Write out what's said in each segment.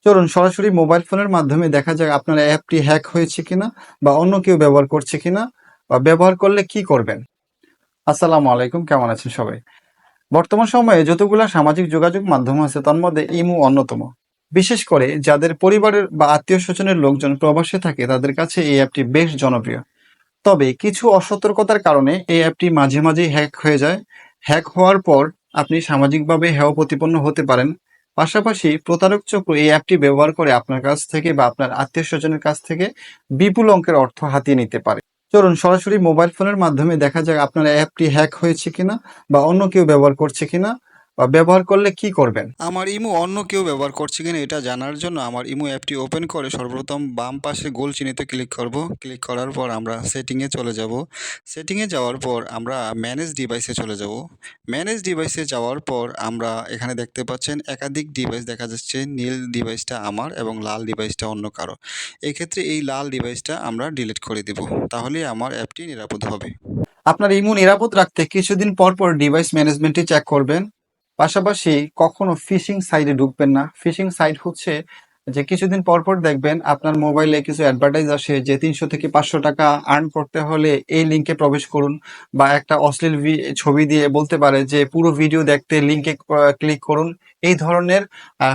চলুন সরাসরি মোবাইল ফোনের মাধ্যমে দেখা যাক আপনার অ্যাপটি হ্যাক হয়েছে কিনা বা অন্য কেউ ব্যবহার করছে কিনা বা ব্যবহার করলে কি করবেন। আসসালামু আলাইকুম, কেমন আছেন সবাই? বর্তমান সময়ে যতগুলা সামাজিক যোগাযোগ মাধ্যম আছে তার মধ্যে ইমো অন্যতম। বিশেষ করে যাদের পরিবারের বা আত্মীয় স্বজনের লোকজন প্রবাসে থাকে তাদের কাছে এই অ্যাপটি বেশ জনপ্রিয়। তবে কিছু অসতর্কতার কারণে এই অ্যাপটি মাঝে মাঝেই হ্যাক হয়ে যায়। হ্যাক হওয়ার পর আপনি সামাজিকভাবে হেয় প্রতিপন্ন হতে পারেন। পাশাপাশি প্রতারক চক্র এই অ্যাপটি ব্যবহার করে আপনার কাছ থেকে বা আপনার আত্মীয় স্বজনের কাছ থেকে বিপুল অঙ্কের অর্থ হাতিয়ে নিতে পারে। চলুন সরাসরি মোবাইল ফোনের মাধ্যমে দেখা যাক আপনার অ্যাপটি হ্যাক হয়েছে কিনা বা অন্য কেউ ব্যবহার করছে কিনা বা ব্যবহার করলে কি করবেন। আমার ইমো অন্য কেউ ব্যবহার করছে কিনা এটা জানার জন্য আমার ইমো অ্যাপটি ওপেন করে সর্বপ্রথম বাম পাশে গোল চিহ্নিতে ক্লিক করব। ক্লিক করার পর আমরা সেটিংয়ে চলে যাব। সেটিংয়ে যাওয়ার পর আমরা ম্যানেজ ডিভাইসে চলে যাব। ম্যানেজ ডিভাইসে যাওয়ার পর আমরা এখানে দেখতে পাচ্ছেন একাধিক ডিভাইস দেখা যাচ্ছে। নীল ডিভাইসটা আমার এবং লাল ডিভাইসটা অন্য কারো। এক্ষেত্রে এই লাল ডিভাইসটা আমরা ডিলিট করে দেব, তাহলে আমার অ্যাপটি নিরাপদ হবে। আপনার ইমো নিরাপদ রাখতে কিছুদিন পর পর ডিভাইস ম্যানেজমেন্টটি চেক করবেন। পাশাপাশি কখনো ফিশিং সাইটে ঢুকবেন না। ফিশিং সাইট হচ্ছে যে কিছুদিন পর পর দেখবেন আপনার মোবাইলে কিছু অ্যাডভার্টাইজ আসে যে ৩০০ থেকে ৫০০ টাকা আর্ন করতে হলে এই লিঙ্কে প্রবেশ করুন, বা একটা অশ্লীল ছবি দিয়ে বলতে পারে যে পুরো ভিডিও দেখতে লিঙ্কে ক্লিক করুন। এই ধরনের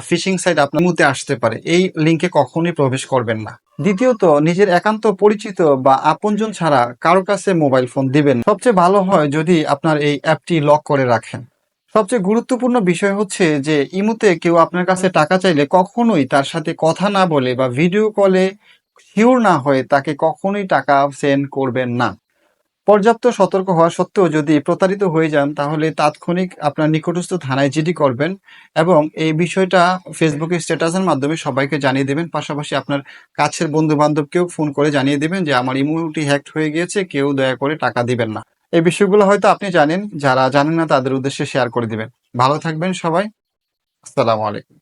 ফিশিং সাইট আপনার মুতে আসতে পারে। এই লিঙ্কে কখনোই প্রবেশ করবেন না। দ্বিতীয়ত, নিজের একান্ত পরিচিত বা আপনজন ছাড়া কারো কাছে মোবাইল ফোন দিবেন না। সবচেয়ে ভালো হয় যদি আপনার এই অ্যাপটি লক করে রাখেন। সবচেয়ে গুরুত্বপূর্ণ বিষয় হচ্ছে যে ইমুতে কেউ আপনার কাছে টাকা চাইলে কখনোই তার সাথে কথা না বলে বা ভিডিও কলে শিওর না হয়ে তাকে কখনোই টাকা সেন্ড করবেন না। পর্যাপ্ত সতর্ক হওয়া সত্ত্বেও যদি প্রতারিত হয়ে যান তাহলে তাৎক্ষণিক আপনার নিকটস্থ থানায় জিডি করবেন এবং এই বিষয়টা ফেসবুকে স্ট্যাটাসের মাধ্যমে সবাইকে জানিয়ে দেবেন। পাশাপাশি আপনার কাছের বন্ধু বান্ধবকেও ফোন করে জানিয়ে দেবেন যে আমার ইমোটি হ্যাকড হয়ে গিয়েছে, কেউ দয়া করে টাকা দিবেন না। এই বিষয়গুলো হয়তো আপনি জানেন, যারা জানেন না তাদের উদ্দেশ্যে শেয়ার করে দিবেন। ভালো থাকবেন সবাই। আসসালামু আলাইকুম।